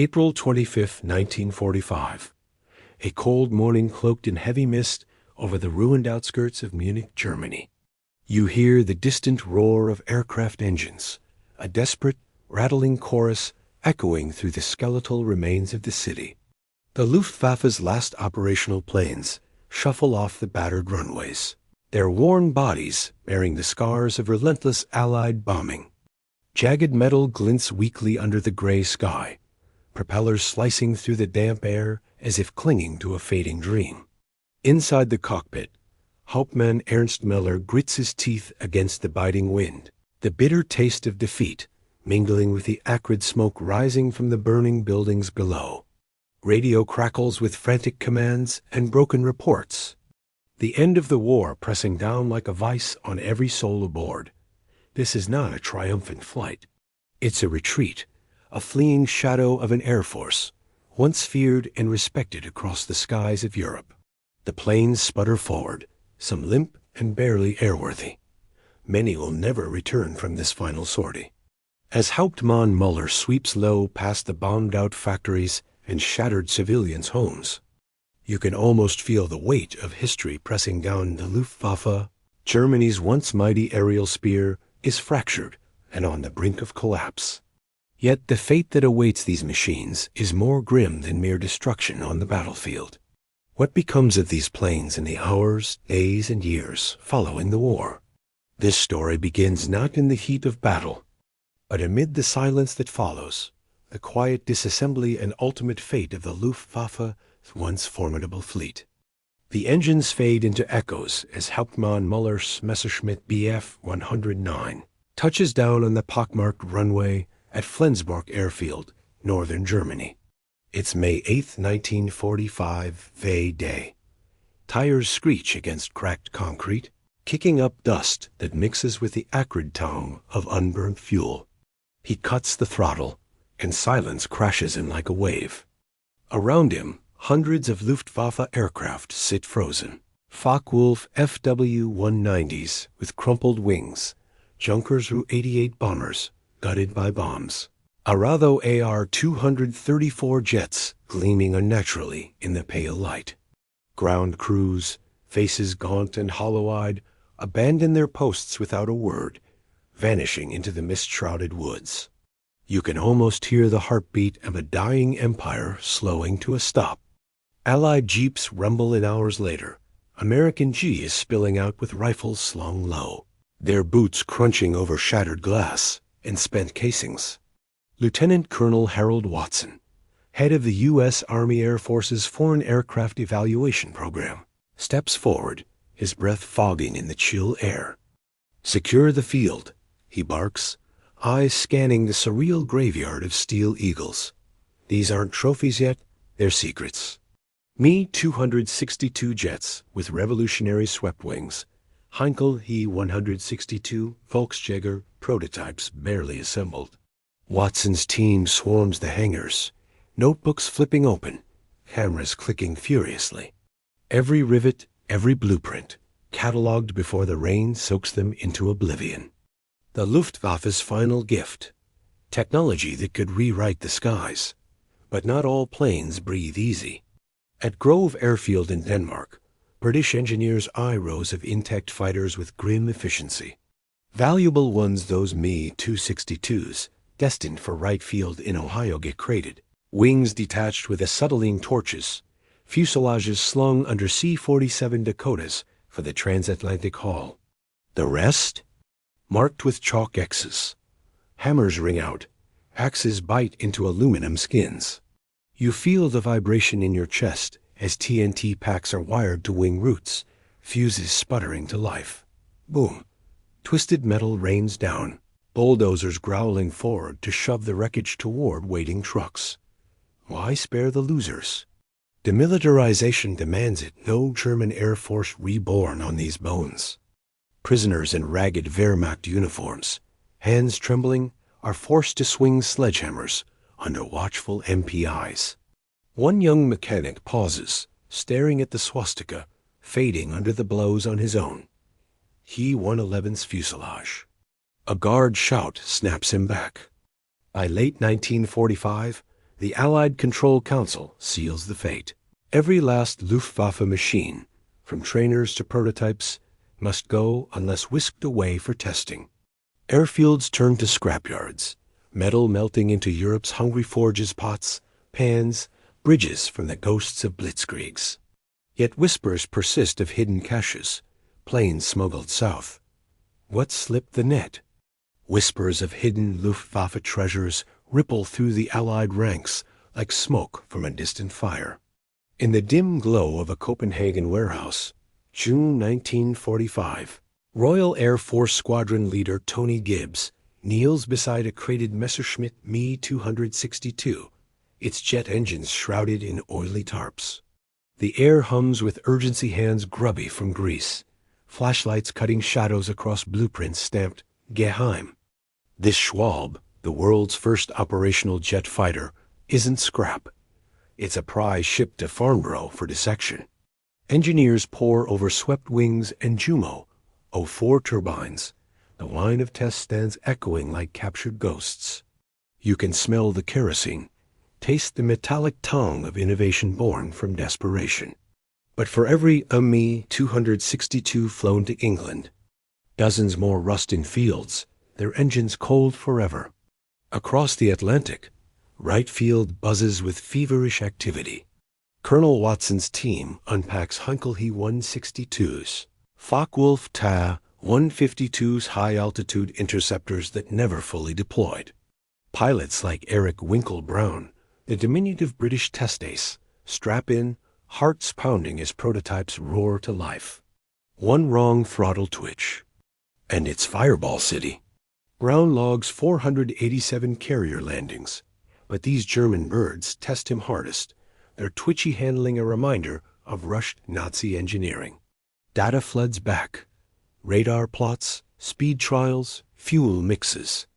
April 25, 1945. A cold morning cloaked in heavy mist over the ruined outskirts of Munich, Germany. You hear the distant roar of aircraft engines, a desperate, rattling chorus echoing through the skeletal remains of the city. The Luftwaffe's last operational planes shuffle off the battered runways, their worn bodies bearing the scars of relentless Allied bombing. Jagged metal glints weakly under the gray sky, propellers slicing through the damp air as if clinging to a fading dream. Inside the cockpit, Hauptmann Ernst Miller grits his teeth against the biting wind, the bitter taste of defeat mingling with the acrid smoke rising from the burning buildings below. Radio crackles with frantic commands and broken reports. The end of the war pressing down like a vice on every soul aboard. This is not a triumphant flight. It's a retreat, a fleeing shadow of an air force, once feared and respected across the skies of Europe. The planes sputter forward, some limp and barely airworthy. Many will never return from this final sortie. As Hauptmann Muller sweeps low past the bombed-out factories and shattered civilians' homes, you can almost feel the weight of history pressing down the Luftwaffe. Germany's once mighty aerial spear is fractured and on the brink of collapse. Yet the fate that awaits these machines is more grim than mere destruction on the battlefield. What becomes of these planes in the hours, days, and years following the war? This story begins not in the heat of battle, but amid the silence that follows, the quiet disassembly and ultimate fate of the Luftwaffe's once formidable fleet. The engines fade into echoes as Hauptmann Muller's Messerschmitt Bf 109 touches down on the pockmarked runway at Flensburg Airfield, northern Germany. It's May 8, 1945, May Day. Tires screech against cracked concrete, kicking up dust that mixes with the acrid tongue of unburnt fuel. He cuts the throttle, and silence crashes in like a wave. Around him, hundreds of Luftwaffe aircraft sit frozen. Focke-Wulf FW-190s with crumpled wings, Junkers Ru-88 bombers gutted by bombs. Arado AR-234 jets gleaming unnaturally in the pale light. Ground crews, faces gaunt and hollow-eyed, abandon their posts without a word, vanishing into the mist-shrouded woods. You can almost hear the heartbeat of a dying empire slowing to a stop. Allied jeeps rumble in hours later. American G is spilling out with rifles slung low, their boots crunching over shattered glass and spent casings. Lieutenant Colonel Harold Watson, head of the U.S. Army Air Force's Foreign Aircraft Evaluation Program, steps forward, his breath fogging in the chill air. "Secure the field," he barks, eyes scanning the surreal graveyard of steel eagles. "These aren't trophies yet, they're secrets." Me-262 jets with revolutionary swept wings, Heinkel He-162 Volksjäger prototypes barely assembled. Watson's team swarms the hangars, notebooks flipping open, cameras clicking furiously. Every rivet, every blueprint, catalogued before the rain soaks them into oblivion. The Luftwaffe's final gift, technology that could rewrite the skies. But not all planes breathe easy. At Grove Airfield in Denmark, British engineers eye rows of intact fighters with grim efficiency. Valuable ones those Me-262s, destined for Wright Field in Ohio, get crated. Wings detached with acetylene torches, fuselages slung under C-47 Dakotas for the transatlantic haul. The rest? Marked with chalk X's. Hammers ring out, axes bite into aluminum skins. You feel the vibration in your chest as TNT packs are wired to wing roots, fuses sputtering to life. Boom. Twisted metal rains down, bulldozers growling forward to shove the wreckage toward waiting trucks. Why spare the losers? Demilitarization demands it. No German Air Force reborn on these bones. Prisoners in ragged Wehrmacht uniforms, hands trembling, are forced to swing sledgehammers under watchful MPIs. One young mechanic pauses, staring at the swastika, fading under the blows on his own. He-111's fuselage. A guard shout snaps him back. By late 1945, The Allied Control Council seals the fate. Every last Luftwaffe machine, from trainers to prototypes, must go unless whisked away for testing. Airfields turn to scrapyards, metal melting into Europe's hungry forges, pots, pans, bridges from the ghosts of blitzkriegs. Yet whispers persist of hidden caches, planes smuggled south. What slipped the net? Whispers of hidden Luftwaffe treasures ripple through the Allied ranks like smoke from a distant fire. In the dim glow of a Copenhagen warehouse, June 1945, Royal Air Force Squadron leader Tony Gibbs kneels beside a crated Messerschmitt Me 262, its jet engines shrouded in oily tarps. The air hums with urgency, hands grubby from grease, flashlights cutting shadows across blueprints stamped Geheim. This Schwalbe, the world's first operational jet fighter, isn't scrap. It's a prize shipped to Farnborough for dissection. Engineers pore over swept wings and Jumo, 04 turbines. The line of test stands echoing like captured ghosts. You can smell the kerosene, taste the metallic tongue of innovation born from desperation. But for every Me 262 flown to England, dozens more rust in fields, their engines cold forever. Across the Atlantic, Wright Field buzzes with feverish activity. Colonel Watson's team unpacks Heinkel-He 162s, Focke-Wulf Ta 152's high-altitude interceptors that never fully deployed. Pilots like Eric Winkle Brown, the diminutive British test ace, strap in, hearts pounding as prototypes roar to life. One wrong throttle twitch, and it's Fireball City. Brown logs 487 carrier landings, but these German birds test him hardest, their twitchy handling a reminder of rushed Nazi engineering. Data floods back. Radar plots, speed trials, fuel mixes.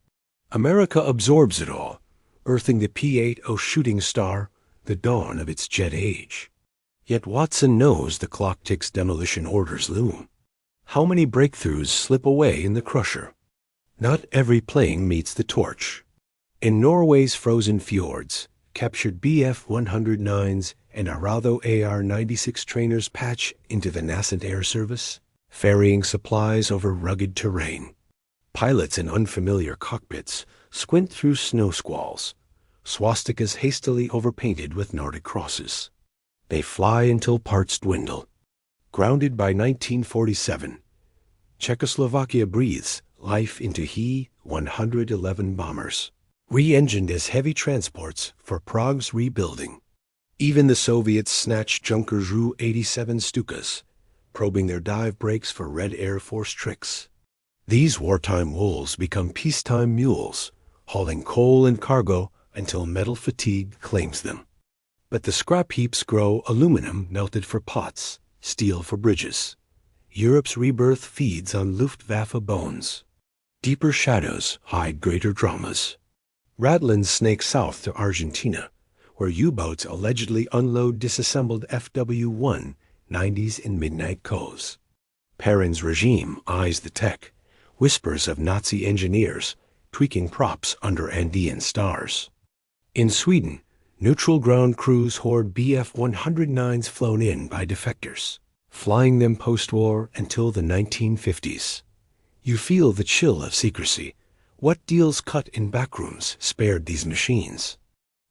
America absorbs it all, earthing the P-80 shooting star, the dawn of its jet age. Yet Watson knows the clock ticks, demolition orders loom. How many breakthroughs slip away in the crusher? Not every plane meets the torch. In Norway's frozen fjords, captured Bf-109s and Arado AR-96 trainers patch into the nascent air service, ferrying supplies over rugged terrain. Pilots in unfamiliar cockpits squint through snow squalls, swastikas hastily overpainted with Nordic crosses. They fly until parts dwindle. Grounded by 1947, Czechoslovakia breathes life into He-111 bombers, re-engined as heavy transports for Prague's rebuilding. Even the Soviets snatch Junkers Ju-87 Stukas, probing their dive brakes for Red Air Force tricks. These wartime wolves become peacetime mules, hauling coal and cargo until metal fatigue claims them. But the scrap heaps grow aluminum melted for pots, steel for bridges. Europe's rebirth feeds on Luftwaffe bones. Deeper shadows hide greater dramas. Radlands snake south to Argentina, where U-boats allegedly unload disassembled FW-1 90s in midnight coves. Perrin's regime eyes the tech, whispers of Nazi engineers tweaking props under Andean stars. In Sweden, neutral ground crews hoard Bf-109s flown in by defectors, flying them post-war until the 1950s. You feel the chill of secrecy. What deals cut in backrooms spared these machines?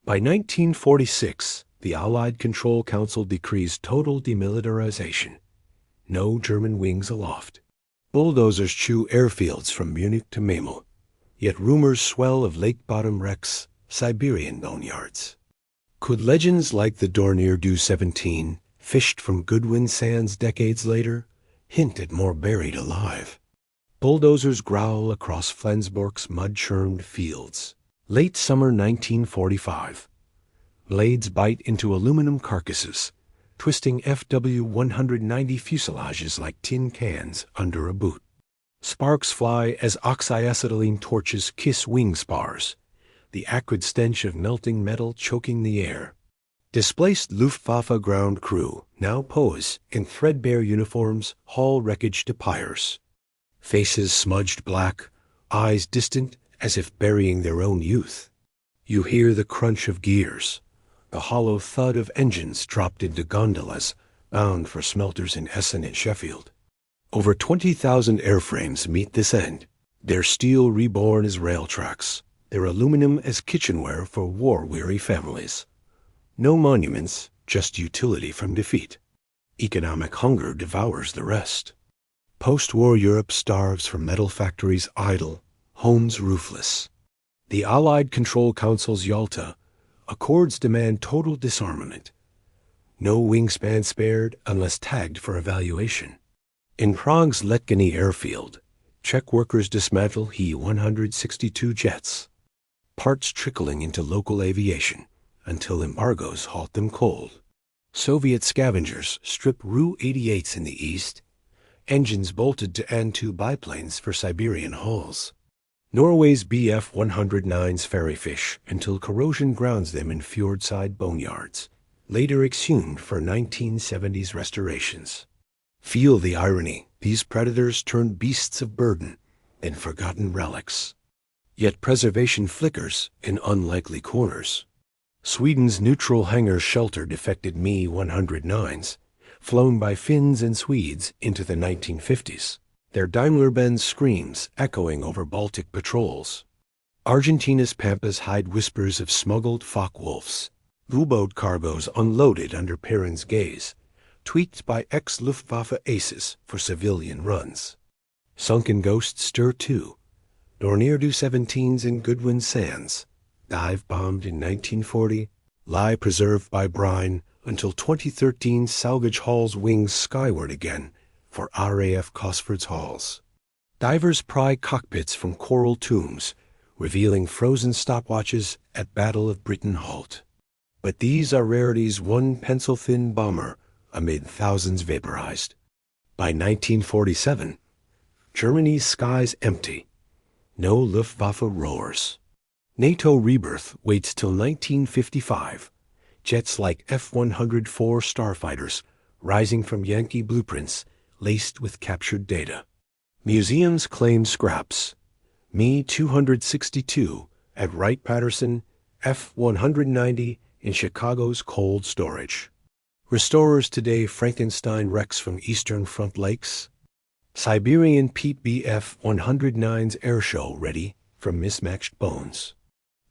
By 1946, the Allied Control Council decrees total demilitarization. No German wings aloft. Bulldozers chew airfields from Munich to Memel. Yet rumors swell of lake-bottom wrecks, Siberian boneyards. Could legends like the Dornier Do-17, fished from Goodwin Sands decades later, hint at more buried alive? Bulldozers growl across Flensburg's mud-churned fields. Late summer 1945. Blades bite into aluminum carcasses, twisting FW-190 fuselages like tin cans under a boot. Sparks fly as oxyacetylene torches kiss wing spars, the acrid stench of melting metal choking the air. Displaced Luftwaffe ground crew now pose in threadbare uniforms, haul wreckage to pyres. Faces smudged black, eyes distant as if burying their own youth. You hear the crunch of gears, the hollow thud of engines dropped into gondolas bound for smelters in Essen and Sheffield. Over 20,000 airframes meet this end, their steel reborn as rail tracks, their aluminum as kitchenware for war-weary families. No monuments, just utility from defeat. Economic hunger devours the rest. Post-war Europe starves from metal factories idle, homes roofless. The Allied Control Council's Yalta Accords demand total disarmament. No wingspan spared unless tagged for evaluation. In Prague's Letgany airfield, Czech workers dismantle He-162 jets. Parts trickling into local aviation until embargoes halt them cold. Soviet scavengers strip Ru-88s in the east, engines bolted to An-2 biplanes for Siberian hulls. Norway's Bf-109s ferry fish until corrosion grounds them in fjordside boneyards, later exhumed for 1970s restorations. Feel the irony. These predators turn beasts of burden and forgotten relics. Yet preservation flickers in unlikely corners. Sweden's neutral hangar shelter defected Me-109s, flown by Finns and Swedes into the 1950s, their Daimler-Benz screams echoing over Baltic patrols. Argentina's pampas hide whispers of smuggled Focke-Wulfs, U-boat cargoes unloaded under Perrin's gaze, tweaked by ex-Luftwaffe aces for civilian runs. Sunken ghosts stir too. WW2s in Goodwin Sands, dive-bombed in 1940, lie preserved by brine until 2013 salvage hauls wings skyward again for RAF Cosford's halls. Divers pry cockpits from coral tombs, revealing frozen stopwatches at Battle of Britain halt. But these are rarities, one pencil-thin bomber amid thousands vaporized. By 1947, Germany's skies empty. No Luftwaffe roars. NATO rebirth waits till 1955. Jets like F-104 starfighters rising from Yankee blueprints laced with captured data. Museums claim scraps. Me-262 at Wright-Patterson, F-190 in Chicago's cold storage. Restorers today Frankenstein wrecks from Eastern Front lakes. Siberian Pete Bf-109's airshow ready from mismatched bones.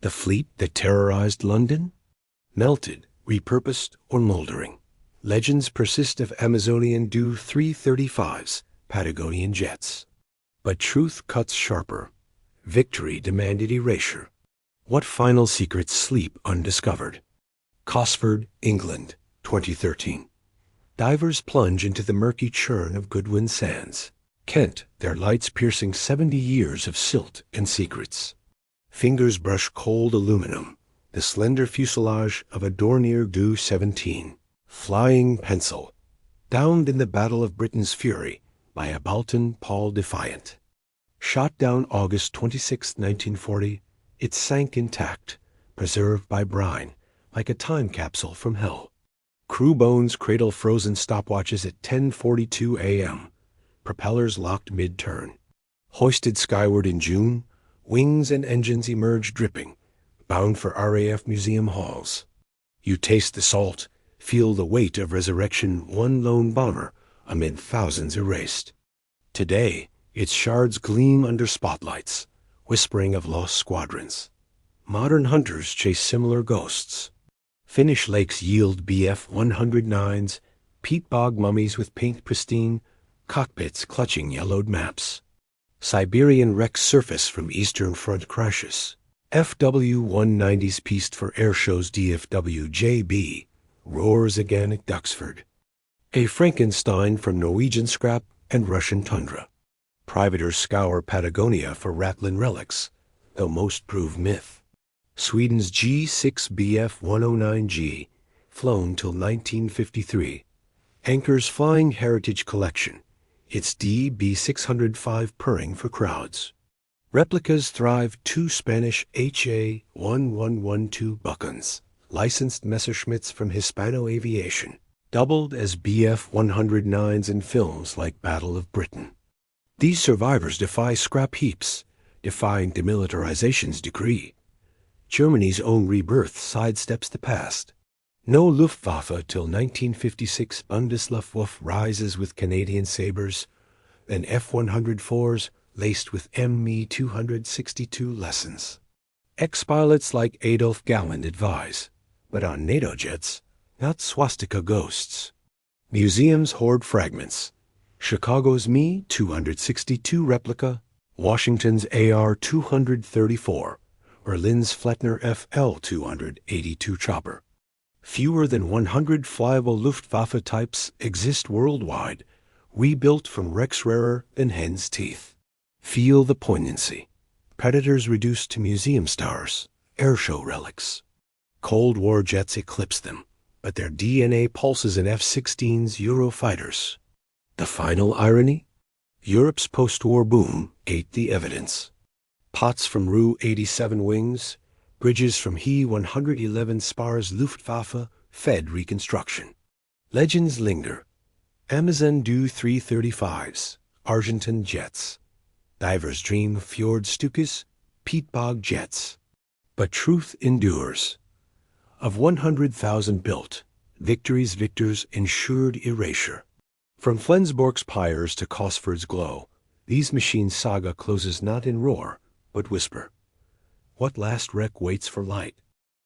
The fleet that terrorized London? Melted, repurposed, or moldering. Legends persist of Amazonian Do-335s, Patagonian jets. But truth cuts sharper. Victory demanded erasure. What final secrets sleep undiscovered? Cosford, England, 2013. Divers plunge into the murky churn of Goodwin Sands. Kent, their lights piercing 70 years of silt and secrets. Fingers brush cold aluminum, the slender fuselage of a Dornier Do-17. Flying pencil, downed in the Battle of Britain's Fury by a Balton Paul Defiant. Shot down August 26, 1940, it sank intact, preserved by brine, like a time capsule from hell. Crew bones cradle frozen stopwatches at 10:42 a.m., propellers locked mid-turn. Hoisted skyward in June, wings and engines emerge dripping, bound for RAF museum halls. You taste the salt, feel the weight of resurrection, one lone bomber amid thousands erased. Today, its shards gleam under spotlights, whispering of lost squadrons. Modern hunters chase similar ghosts. Finnish lakes yield Bf-109s, peat bog mummies with paint pristine, cockpits clutching yellowed maps. Siberian wrecks surface from Eastern Front crashes. FW-190s pieced for airshows DFW-JB roars again at Duxford. A Frankenstein from Norwegian scrap and Russian tundra. Privateers scour Patagonia for Rattlin relics, though most prove myth. Sweden's G6 Bf-109G, flown till 1953, anchors Flying Heritage Collection, its DB-605 purring for crowds. Replicas thrive two Spanish HA-1112 Buckons, licensed Messerschmitts from Hispano Aviation, doubled as Bf-109s in films like Battle of Britain. These survivors defy scrap heaps, defying demilitarization's decree. Germany's own rebirth sidesteps the past. No Luftwaffe till 1956 Bundesluftwaffe rises with Canadian sabres, then F-104s laced with Me-262 lessons. Ex-pilots like Adolf Galland advise, but on NATO jets, not swastika ghosts. Museums hoard fragments. Chicago's Me-262 replica, Washington's AR-234, Berlin's Flettner FL-282 chopper. Fewer than 100 flyable Luftwaffe types exist worldwide, rebuilt from wrecks rarer than hen's teeth. Feel the poignancy. Predators reduced to museum stars, airshow relics. Cold War jets eclipse them, but their DNA pulses in F-16's Eurofighters. The final irony? Europe's post-war boom ate the evidence. Pots from Ru-87 wings, bridges from He-111 spars Luftwaffe fed reconstruction. Legends linger. Amazon Do 335s, Argentine jets. Divers dream of fjord Stukas, peat bog jets. But truth endures. Of 100,000 built, victors ensured erasure. From Flensborg's pyres to Cosford's glow, these machines' saga closes not in roar, but whisper. What last wreck waits for light?